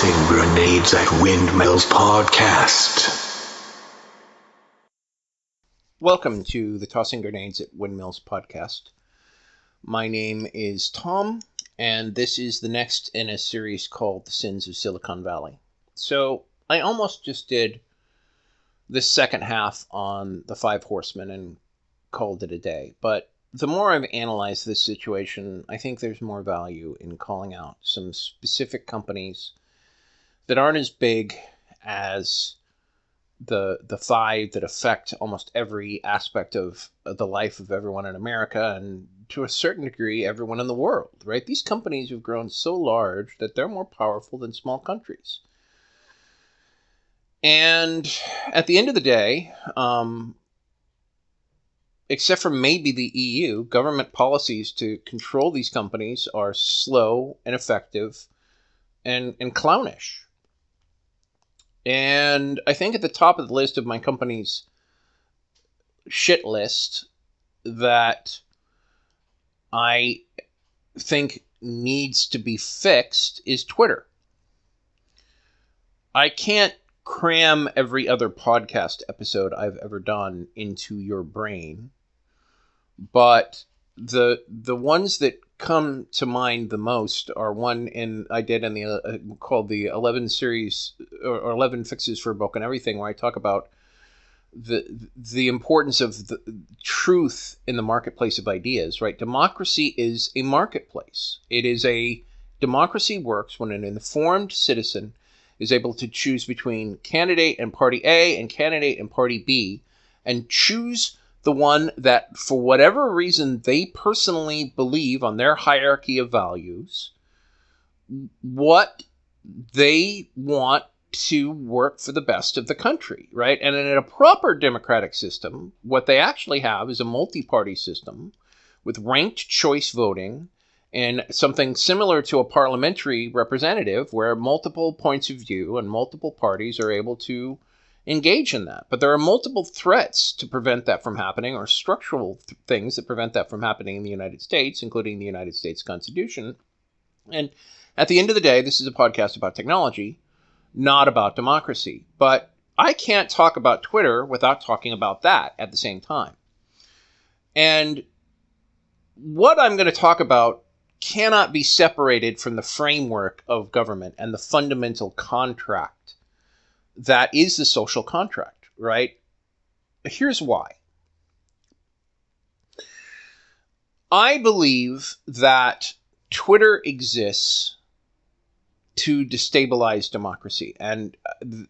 Tossing Grenades at Windmills podcast. Welcome to the Tossing Grenades at Windmills podcast. My name is Tom, and this is the next in a series called The Sins of Silicon Valley. So I almost just did this second half on the Five Horsemen and called it a day. But the more I've analyzed this situation, I think there's more value in calling out some specific companies that aren't as big as the five that affect almost every aspect of the life of everyone in America and to a certain degree everyone in the world, right? These companies have grown so large that they're more powerful than small countries. And at the end of the day, except for maybe the EU, government policies to control these companies are slow, ineffective, and clownish. And I think at the top of the list of my company's shit list that I think needs to be fixed is Twitter. I can't cram every other podcast episode I've ever done into your brain, but the ones that come to mind the most are one I did in the called the 11 series or 11 fixes for broken everything, where I talk about the importance of the truth in the marketplace of ideas, right? Democracy is a marketplace. Democracy works when an informed citizen is able to choose between candidate and party A and candidate and party B and choose the one that, for whatever reason they personally believe on their hierarchy of values, what they want to work for the best of the country, right? And in a proper democratic system, what they actually have is a multi-party system with ranked choice voting and something similar to a parliamentary representative where multiple points of view and multiple parties are able to engage in that. But there are multiple threats to prevent that from happening, or structural things that prevent that from happening in the United States, including the United States Constitution. And at the end of the day, this is a podcast about technology, not about democracy. But I can't talk about Twitter without talking about that at the same time. And what I'm going to talk about cannot be separated from the framework of government and the fundamental contract that is the social contract, right? Here's why. I believe that Twitter exists to destabilize democracy. And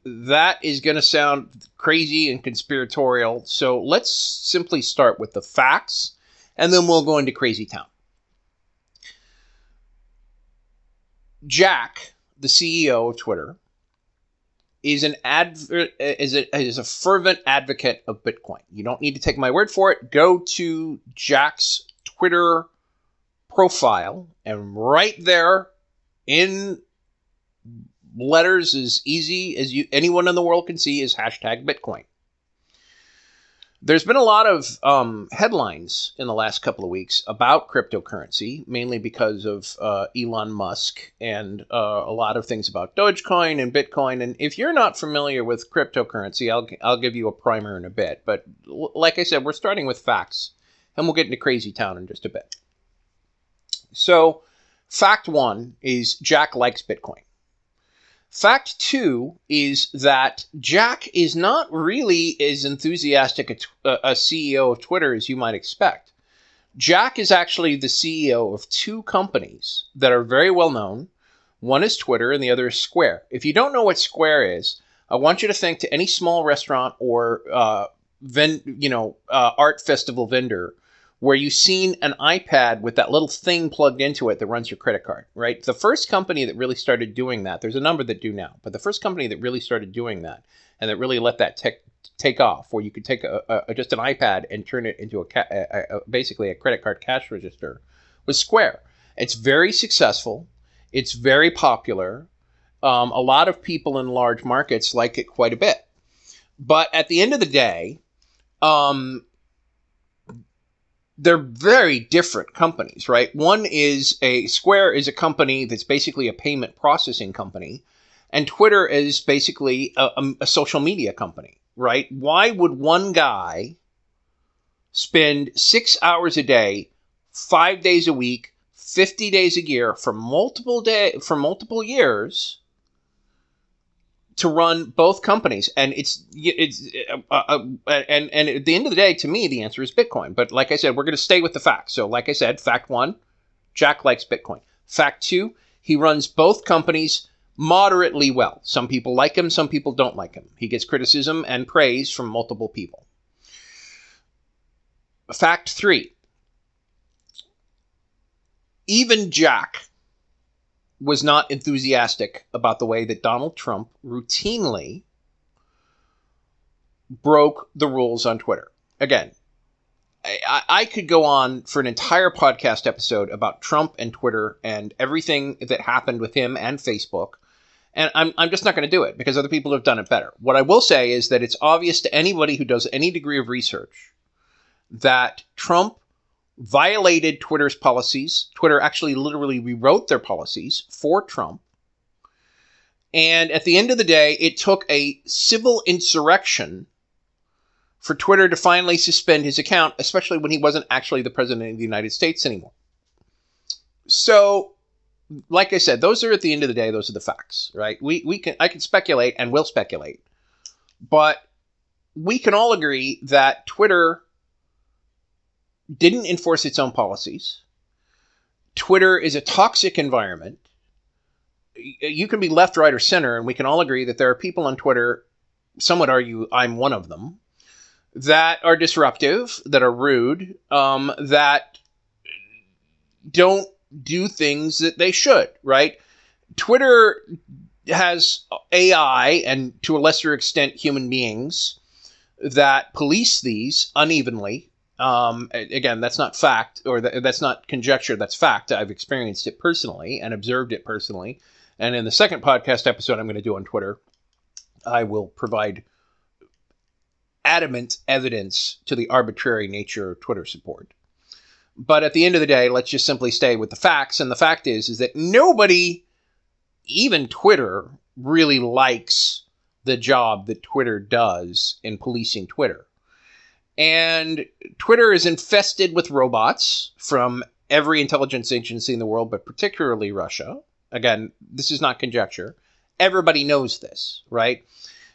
that is going to sound crazy and conspiratorial. So let's simply start with the facts, and then we'll go into crazy town. Jack, the CEO of Twitter, is a fervent advocate of Bitcoin. You don't need to take my word for it. Go to Jack's Twitter profile, and right there in letters as easy as anyone in the world can see is hashtag Bitcoin. There's been a lot of headlines in the last couple of weeks about cryptocurrency, mainly because of Elon Musk and a lot of things about Dogecoin and Bitcoin. And if you're not familiar with cryptocurrency, I'll give you a primer in a bit. But like I said, we're starting with facts, and we'll get into crazy town in just a bit. So fact one is Jack likes Bitcoin. Fact two is that Jack is not really as enthusiastic a CEO of Twitter as you might expect. Jack is actually the CEO of two companies that are very well known. One is Twitter and the other is Square. If you don't know what Square is, I want you to think to any small restaurant or art festival vendor where you've seen an iPad with that little thing plugged into it that runs your credit card, right? The first company that really started doing that, there's a number that do now, but the first company that really started doing that and that really let that take off, where you could take just an iPad and turn it into basically a credit card cash register, was Square. It's very successful. It's very popular. A lot of people in large markets like it quite a bit. But at the end of the day, they're very different companies, right? Square is a company that's basically a payment processing company. And Twitter is basically a social media company, right? Why would one guy spend 6 hours a day, 5 days a week, 50 days a year for multiple years to run both companies? And and at the end of the day, to me, the answer is Bitcoin. But like I said, we're going to stay with the facts. So like I said, fact 1, Jack likes Bitcoin. Fact 2, he runs both companies moderately well. Some people like him, some people don't like him. He gets criticism and praise from multiple people. Fact 3, even Jack was not enthusiastic about the way that Donald Trump routinely broke the rules on Twitter. Again, I could go on for an entire podcast episode about Trump and Twitter and everything that happened with him and Facebook. And I'm just not going to do it because other people have done it better. What I will say is that it's obvious to anybody who does any degree of research that Trump violated Twitter's policies. Twitter actually literally rewrote their policies for Trump. And at the end of the day, it took a civil insurrection for Twitter to finally suspend his account, especially when he wasn't actually the president of the United States anymore. So, like I said, those are, at the end of the day, those are the facts, right? I can speculate and will speculate, but we can all agree that Twitter didn't enforce its own policies. Twitter is a toxic environment. You can be left, right, or center, and we can all agree that there are people on Twitter, some would argue I'm one of them, that are disruptive, that are rude, that don't do things that they should, right? Twitter has AI and, to a lesser extent, human beings that police these unevenly. Again, that's not fact, or that's not conjecture, that's fact. I've experienced it personally and observed it personally. And in the second podcast episode I'm going to do on Twitter, I will provide adamant evidence to the arbitrary nature of Twitter support. But at the end of the day, let's just simply stay with the facts. And the fact is that nobody, even Twitter, really likes the job that Twitter does in policing Twitter. And Twitter is infested with robots from every intelligence agency in the world, but particularly Russia. Again, this is not conjecture. Everybody knows this, right?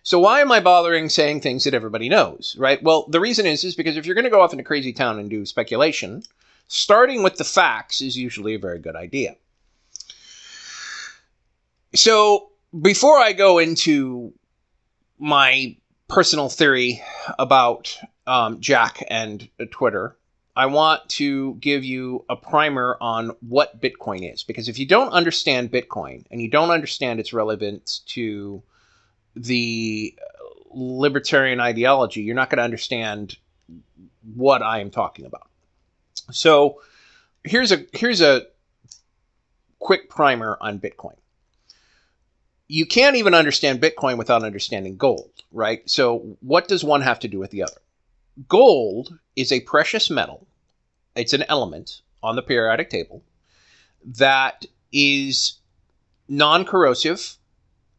So why am I bothering saying things that everybody knows, right? Well, the reason is because if you're going to go off into crazy town and do speculation, starting with the facts is usually a very good idea. So before I go into my personal theory about Jack and Twitter, I want to give you a primer on what Bitcoin is. Because if you don't understand Bitcoin and you don't understand its relevance to the libertarian ideology, you're not going to understand what I am talking about. So here's a quick primer on Bitcoin. You can't even understand Bitcoin without understanding gold, right? So what does one have to do with the other? Gold is a precious metal. It's an element on the periodic table that is non-corrosive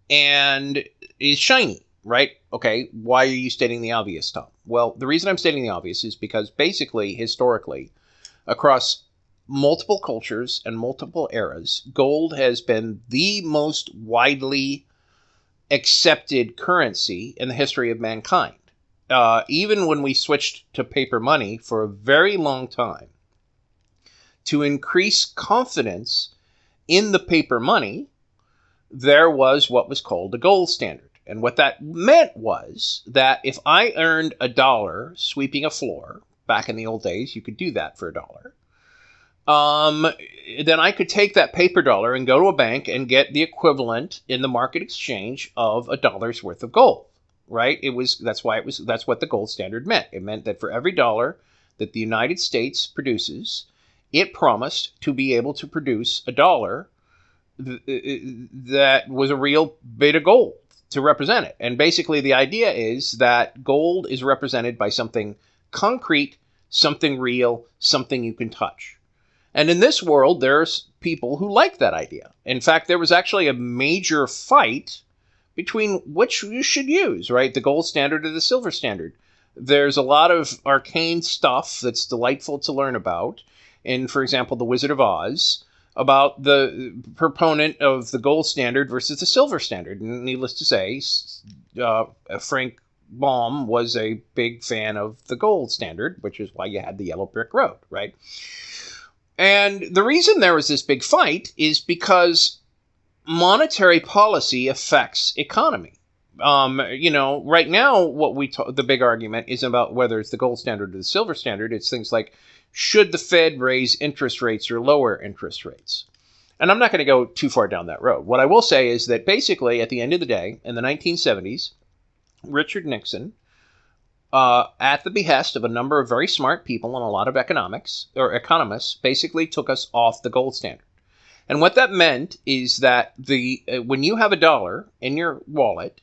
and is shiny, right? Okay, why are you stating the obvious, Tom? Well, the reason I'm stating the obvious is because basically, historically, across multiple cultures and multiple eras, gold has been the most widely accepted currency in the history of mankind. Even when we switched to paper money for a very long time, to increase confidence in the paper money, there was what was called a gold standard. And what that meant was that if I earned $1 sweeping a floor, back in the old days, you could do that for $1, then I could take that paper dollar and go to a bank and get the equivalent in the market exchange of $1's worth of gold. Right? That's what the gold standard meant. It meant that for every dollar that the United States produces, it promised to be able to produce $1 that was a real bit of gold to represent it. And basically the idea is that gold is represented by something concrete, something real, something you can touch. And in this world, there's people who like that idea. In fact, there was actually a major fight between which you should use, right? The gold standard or the silver standard. There's a lot of arcane stuff that's delightful to learn about. In, for example, The Wizard of Oz, about the proponent of the gold standard versus the silver standard. And needless to say, Frank Baum was a big fan of the gold standard, which is why you had the yellow brick road, right? And the reason there was this big fight is because monetary policy affects economy. Right now, the big argument isn't about whether it's the gold standard or the silver standard. It's things like, should the Fed raise interest rates or lower interest rates? And I'm not going to go too far down that road. What I will say is that basically, at the end of the day, in the 1970s, Richard Nixon, at the behest of a number of very smart people and a lot of economists, basically took us off the gold standard. And what that meant is that when you have $1 in your wallet,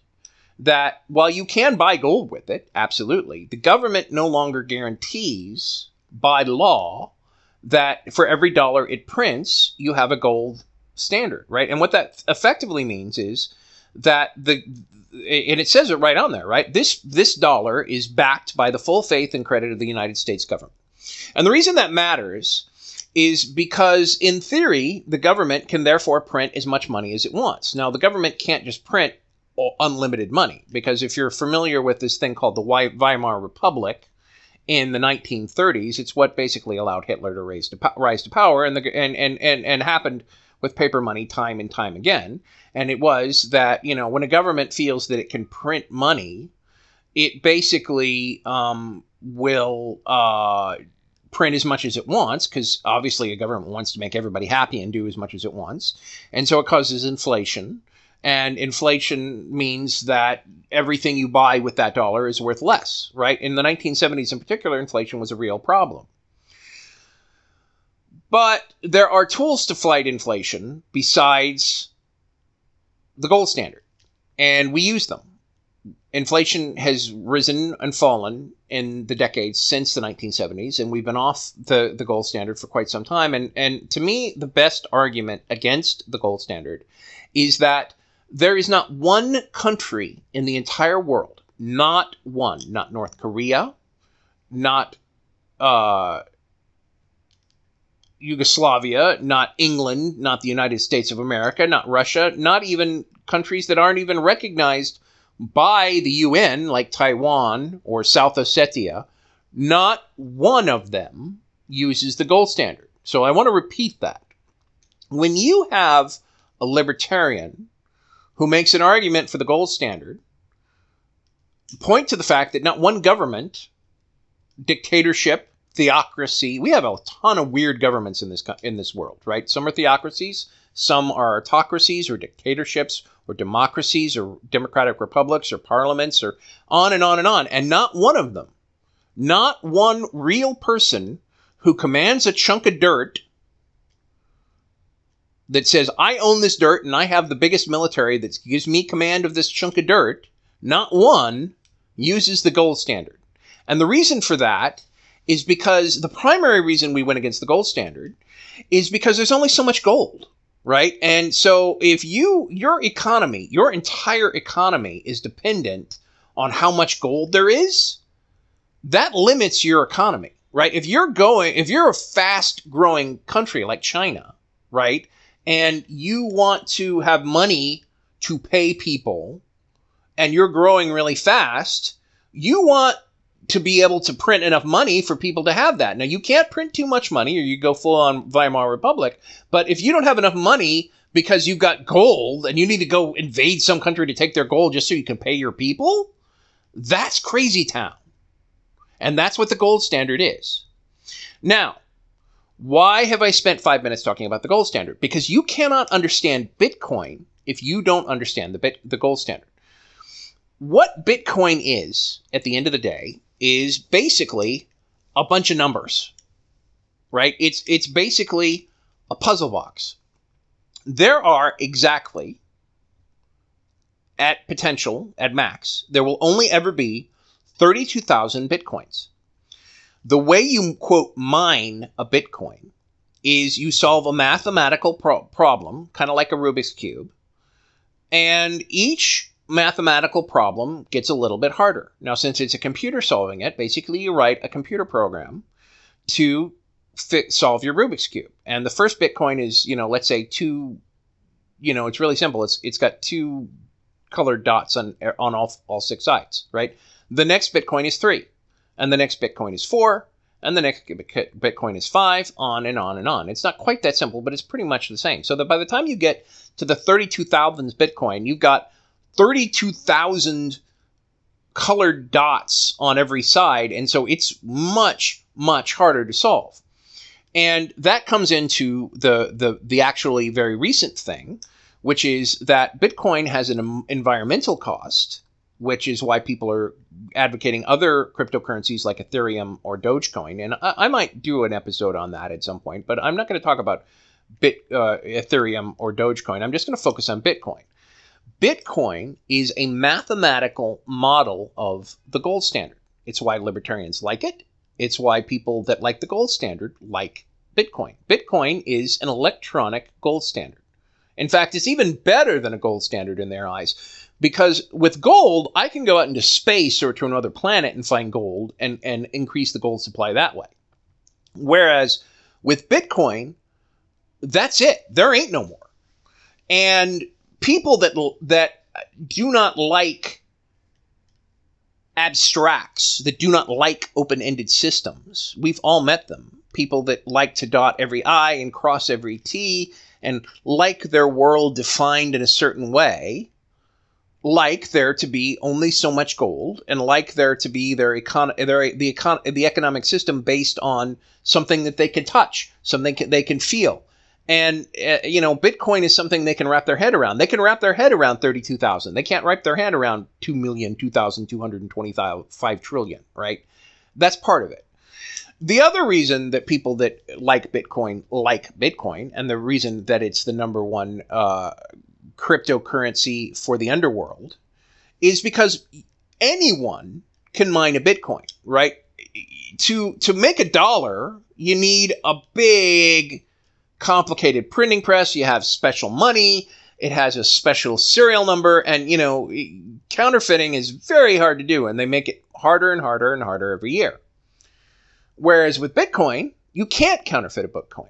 that while you can buy gold with it, absolutely, the government no longer guarantees by law that for every dollar it prints, you have a gold standard, right? And what that effectively means is that and it says it right on there, right? This dollar is backed by the full faith and credit of the United States government. And the reason that matters is because, in theory, the government can therefore print as much money as it wants. Now, the government can't just print unlimited money, because if you're familiar with this thing called the Weimar Republic in the 1930s, it's what basically allowed Hitler to rise to power, and happened with paper money time and time again. And it was that, when a government feels that it can print money, it basically will print as much as it wants, because obviously a government wants to make everybody happy and do as much as it wants. And so it causes inflation. And inflation means that everything you buy with that dollar is worth less, right? In the 1970s in particular, inflation was a real problem. But there are tools to fight inflation besides the gold standard, and we use them. Inflation has risen and fallen in the decades since the 1970s, and we've been off the gold standard for quite some time. And to me, the best argument against the gold standard is that there is not one country in the entire world, not one, not North Korea, not Yugoslavia, not England, not the United States of America, not Russia, not even countries that aren't even recognized by the UN, like Taiwan or South Ossetia. Not one of them uses the gold standard. So I want to repeat that. When you have a libertarian who makes an argument for the gold standard, point to the fact that not one government, dictatorship, theocracy, we have a ton of weird governments in this world, right? Some are theocracies, some are autocracies or dictatorships or democracies or democratic republics or parliaments or on and on and on. And not one of them, not one real person who commands a chunk of dirt that says, I own this dirt and I have the biggest military that gives me command of this chunk of dirt, not one uses the gold standard. And the reason for that is because the primary reason we went against the gold standard is because there's only so much gold, right? And so if your economy, your entire economy is dependent on how much gold there is, that limits your economy, right? If you're a fast growing country like China, right? And you want to have money to pay people and you're growing really fast, you want to be able to print enough money for people to have that. Now, you can't print too much money or you go full on Weimar Republic. But if you don't have enough money because you've got gold and you need to go invade some country to take their gold just so you can pay your people, that's crazy town. And that's what the gold standard is. Now, why have I spent 5 minutes talking about the gold standard? Because you cannot understand Bitcoin if you don't understand the gold standard. What Bitcoin is, at the end of the day, is basically a bunch of numbers, right? It's basically a puzzle box. There are exactly, at potential, at max, there will only ever be 32,000 Bitcoins. The way you, quote, mine a Bitcoin is you solve a mathematical problem, kind of like a Rubik's Cube, and each mathematical problem gets a little bit harder. Now, since it's a computer solving it, basically you write a computer program to solve your Rubik's Cube. And the first Bitcoin is, let's say it's really simple. It's got two colored dots on all six sides, right? The next Bitcoin is 3, and the next Bitcoin is 4, and the next Bitcoin is 5, on and on and on. It's not quite that simple, but it's pretty much the same. So that by the time you get to the 32,000th Bitcoin, you've got 32,000 colored dots on every side, and so it's much, much harder to solve. And that comes into the actually very recent thing, which is that Bitcoin has an environmental cost, which is why people are advocating other cryptocurrencies like Ethereum or Dogecoin. And I might do an episode on that at some point, but I'm not going to talk about Ethereum or Dogecoin. I'm just going to focus on Bitcoin. Bitcoin is a mathematical model of the gold standard. It's why libertarians like it. It's why people that like the gold standard like Bitcoin. Bitcoin is an electronic gold standard. In fact, it's even better than a gold standard in their eyes, because with gold, I can go out into space or to another planet and find gold and increase the gold supply that way. Whereas with Bitcoin, that's it. There ain't no more. And people that do not like abstracts, that do not like open-ended systems, we've all met them. People that like to dot every I and cross every T and like their world defined in a certain way, like there to be only so much gold, and like there to be the economic system based on something that they can touch, something they can feel. And, Bitcoin is something they can wrap their head around. They can wrap their head around 32,000. They can't wrap their head around 2,225 trillion, right? That's part of it. The other reason that people that like Bitcoin, and the reason that it's the number one cryptocurrency for the underworld, is because anyone can mine a Bitcoin, right? To make $1, you need a big, complicated printing press. You have special money. It has a special serial number, and counterfeiting is very hard to do, and they make it harder and harder and harder every year. Whereas with Bitcoin, you can't counterfeit a Bitcoin.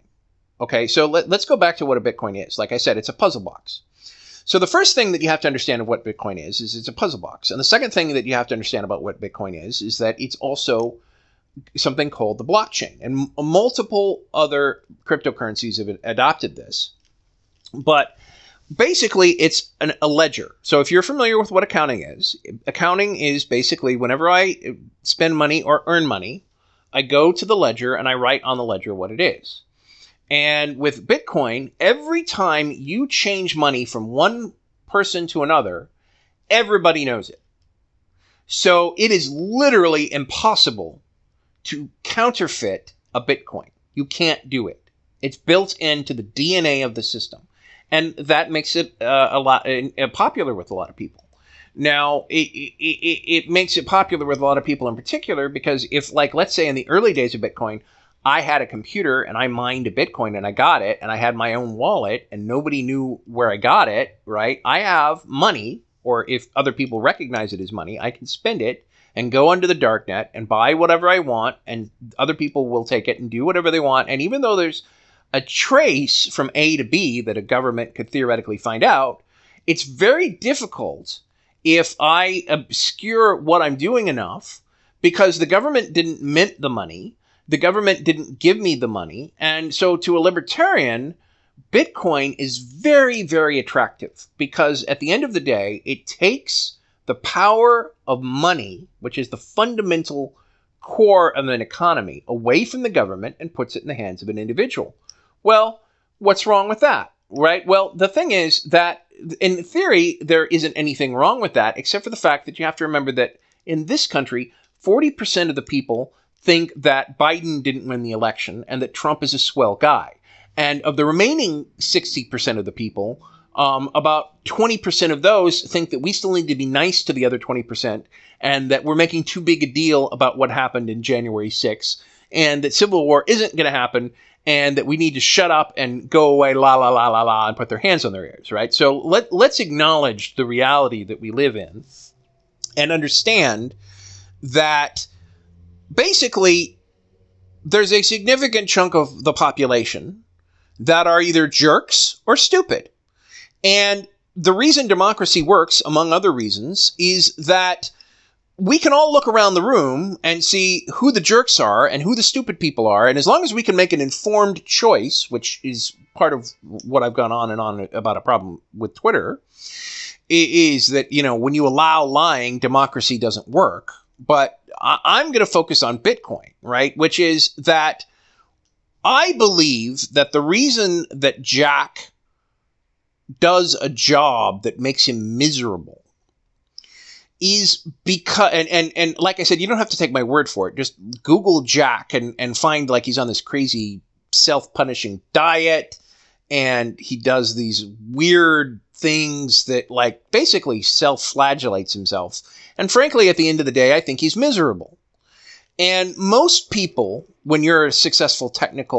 Okay, so let's go back to what a Bitcoin is. Like I said, it's a puzzle box. So the first thing that you have to understand of what Bitcoin is it's a puzzle box. And the second thing that you have to understand about what Bitcoin is that it's also something called the blockchain. And multiple other cryptocurrencies have adopted this. But basically, it's a ledger. So if you're familiar with what accounting is basically whenever I spend money or earn money, I go to the ledger and I write on the ledger what it is. And with Bitcoin, every time you change money from one person to another, everybody knows it. So it is literally impossible to counterfeit a Bitcoin. You can't do it. It's built into the DNA of the system. And that makes it a lot popular with a lot of people. Now, it makes it popular with a lot of people in particular because if, let's say in the early days of Bitcoin, I had a computer and I mined a Bitcoin and I got it and I had my own wallet and nobody knew where I got it, right? I have money, or if other people recognize it as money, I can spend it and go onto the darknet and buy whatever I want, and other people will take it and do whatever they want. And even though there's a trace from A to B that a government could theoretically find out, it's very difficult if I obscure what I'm doing enough, because the government didn't mint the money, the government didn't give me the money, and so to a libertarian, Bitcoin is very, very attractive, because at the end of the day, it takes the power of money, which is the fundamental core of an economy, away from the government and puts it in the hands of an individual. Well, what's wrong with that, right? Well, the thing is that in theory, there isn't anything wrong with that, except for the fact that you have to remember that in this country, 40% of the people think that Biden didn't win the election and that Trump is a swell guy. And of the remaining 60% of the people, about 20% of those think that we still need to be nice to the other 20% and that we're making too big a deal about what happened in January 6th and that civil war isn't going to happen. and that we need to shut up and go away, la, la, la, la, la, and put their hands on their ears, right? So let's acknowledge the reality that we live in and understand that basically there's a significant chunk of the population that are either jerks or stupid. And the reason democracy works, among other reasons, is that we can all look around the room and see who the jerks are and who the stupid people are. And as long as we can make an informed choice, which is part of what I've gone on and on about a problem with Twitter, is that, when you allow lying, democracy doesn't work. But I'm going to focus on Bitcoin, right? Which is that I believe that the reason that Jack does a job that makes him miserable is because, and like I said, you don't have to take my word for it. Just Google Jack and find like he's on this crazy self-punishing diet, and he does these weird things that like basically self-flagellates himself. And frankly, at the end of the day, I think he's miserable. And most people, when you're a successful tech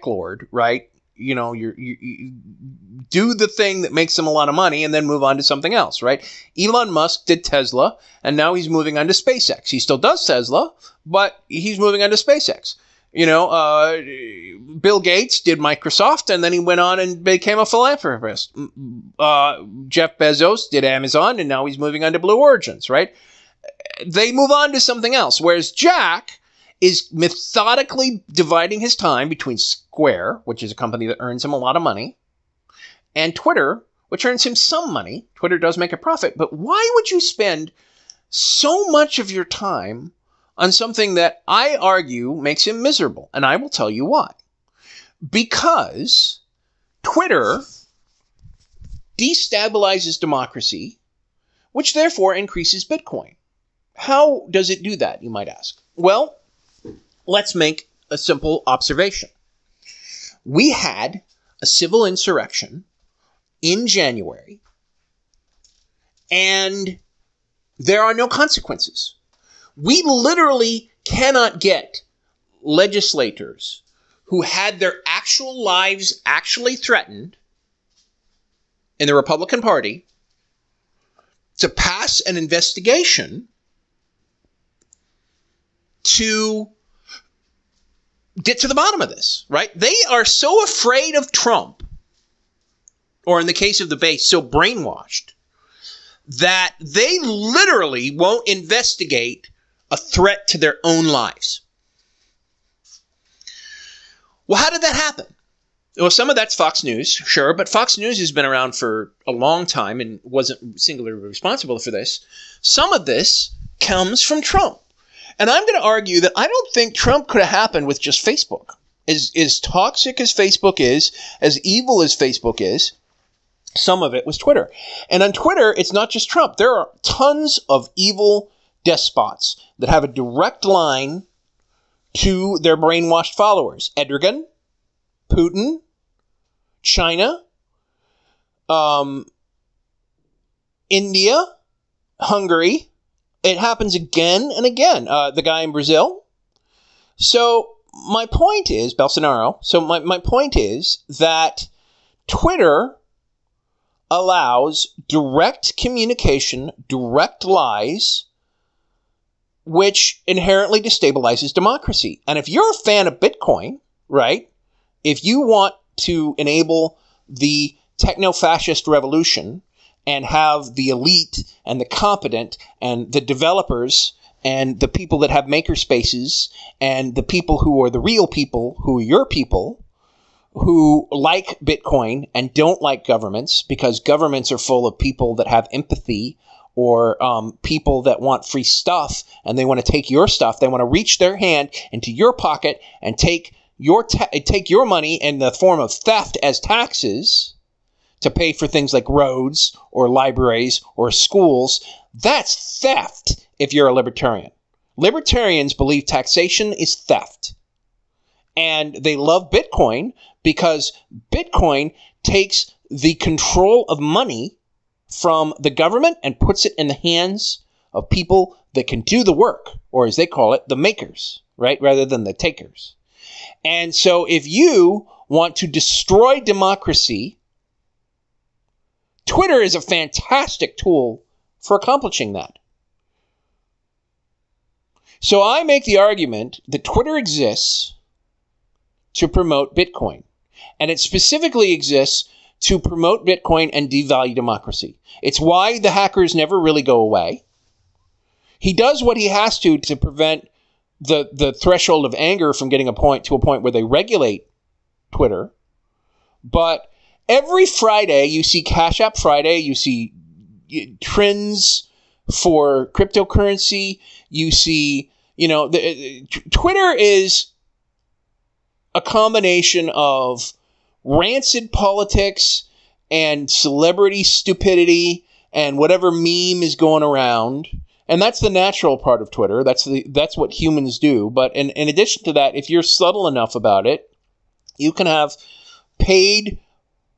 lord, right? You do the thing that makes them a lot of money and then move on to something else, right? Elon Musk did Tesla, and now he's moving on to SpaceX. He still does Tesla, but he's moving on to SpaceX. Bill Gates did Microsoft, and then he went on and became a philanthropist. Jeff Bezos did Amazon, and now he's moving on to Blue Origins, right? They move on to something else, whereas Jack is methodically dividing his time between Square, which is a company that earns him a lot of money, and Twitter, which earns him some money. Twitter does make a profit, but why would you spend so much of your time on something that I argue makes him miserable? And I will tell you why. Because Twitter destabilizes democracy, which therefore increases Bitcoin. How does it do that, you might ask? Well, let's make a simple observation. We had a civil insurrection in January, and there are no consequences. We literally cannot get legislators who had their actual lives actually threatened in the Republican Party to pass an investigation to get to the bottom of this, right? They are so afraid of Trump, or in the case of the base, so brainwashed, that they literally won't investigate a threat to their own lives. Well, how did that happen? Well, some of that's Fox News, sure, but Fox News has been around for a long time and wasn't singularly responsible for this. Some of this comes from Trump. And I'm going to argue that I don't think Trump could have happened with just Facebook. As toxic as Facebook is, as evil as Facebook is, some of it was Twitter. And on Twitter, it's not just Trump. There are tons of evil despots that have a direct line to their brainwashed followers. Erdogan, Putin, China, India, Hungary. It happens again and again. The guy in Brazil. So my point is, Bolsonaro, my point is that Twitter allows direct communication, direct lies, which inherently destabilizes democracy. And if you're a fan of Bitcoin, right, if you want to enable the techno-fascist revolution and have the elite and the competent and the developers and the people that have maker spaces and the people who are the real people, who are your people, who like Bitcoin and don't like governments because governments are full of people that have empathy or people that want free stuff and they want to take your stuff. They want to reach their hand into your pocket and take your money in the form of theft as taxes to pay for things like roads or libraries or schools. That's theft if you're a libertarian. Libertarians believe taxation is theft. And they love Bitcoin because Bitcoin takes the control of money from the government and puts it in the hands of people that can do the work, or as they call it, the makers, right? Rather than the takers. And so if you want to destroy democracy, Twitter is a fantastic tool for accomplishing that. So I make the argument that Twitter exists to promote Bitcoin. And it specifically exists to promote Bitcoin and devalue democracy. It's why the hackers never really go away. He does what he has to prevent the threshold of anger from getting to a point where they regulate Twitter. But every Friday, you see Cash App Friday, you see trends for cryptocurrency, you see, Twitter is a combination of rancid politics and celebrity stupidity and whatever meme is going around. And that's the natural part of Twitter. That's what humans do. But in addition to that, if you're subtle enough about it, you can have paid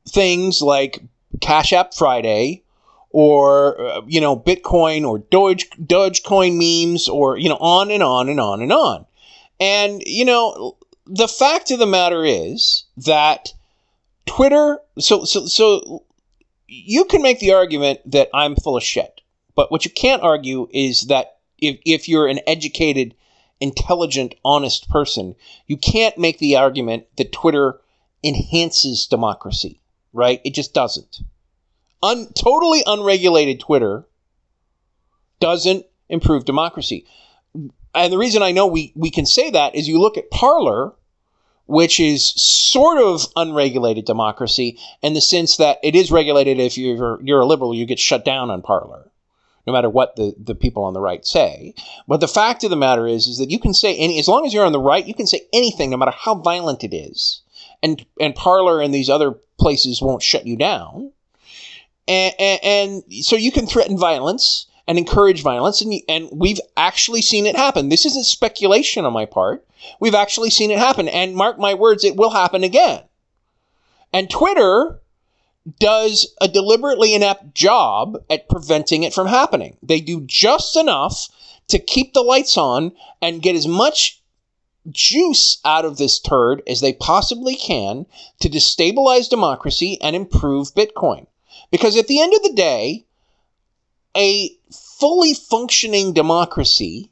things like Cash App Friday or, Bitcoin or Dogecoin memes or, on and on and on and on. And, the fact of the matter is that Twitter, so you can make the argument that I'm full of shit. But what you can't argue is that if you're an educated, intelligent, honest person, you can't make the argument that Twitter enhances democracy, right? It just doesn't. Totally unregulated Twitter doesn't improve democracy. And the reason I know we can say that is you look at Parler, which is sort of unregulated democracy in the sense that it is regulated. If you're a liberal, you get shut down on Parler, no matter what the people on the right say. But the fact of the matter is that you can say as long as you're on the right, you can say anything, no matter how violent it is. And Parler and these other places won't shut you down. And so you can threaten violence and encourage violence, and we've actually seen it happen. This isn't speculation on my part. We've actually seen it happen, and mark my words, it will happen again. And Twitter does a deliberately inept job at preventing it from happening. They do just enough to keep the lights on and get as much juice out of this turd as they possibly can to destabilize democracy and improve Bitcoin. Because at the end of the day, a fully functioning democracy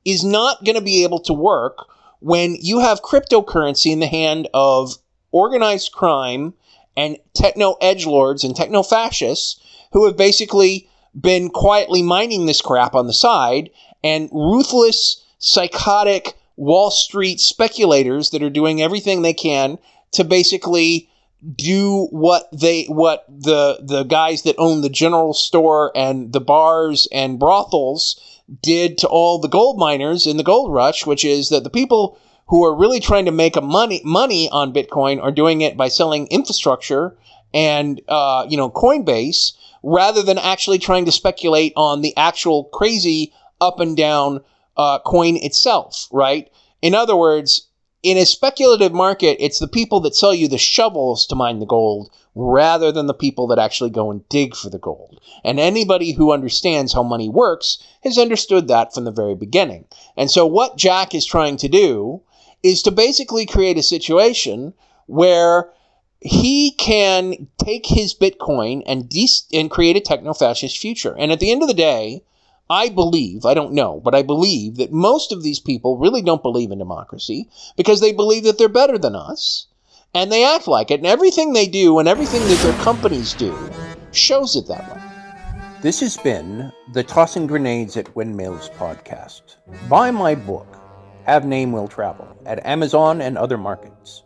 is not going to be able to work when you have cryptocurrency in the hand of organized crime and techno edgelords and techno fascists who have basically been quietly mining this crap on the side, and ruthless, psychotic Wall Street speculators that are doing everything they can to basically do what the guys that own the general store and the bars and brothels did to all the gold miners in the gold rush, which is that the people who are really trying to make money on Bitcoin are doing it by selling infrastructure and Coinbase, rather than actually trying to speculate on the actual crazy up and down coin itself, right? In other words, in a speculative market, it's the people that sell you the shovels to mine the gold rather than the people that actually go and dig for the gold. And anybody who understands how money works has understood that from the very beginning. And so what Jack is trying to do is to basically create a situation where he can take his Bitcoin and create a techno-fascist future. And at the end of the day, I believe, I don't know, but I believe that most of these people really don't believe in democracy because they believe that they're better than us, and they act like it, and everything they do and everything that their companies do shows it that way. This has been the Tossing Grenades at Windmills podcast. Buy my book, Have Name Will Travel, at Amazon and other markets.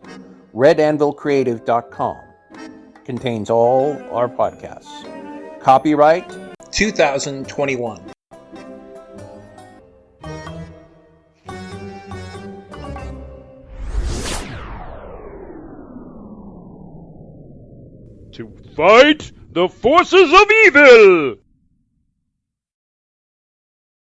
RedAnvilCreative.com contains all our podcasts. Copyright 2021. To fight the forces of evil!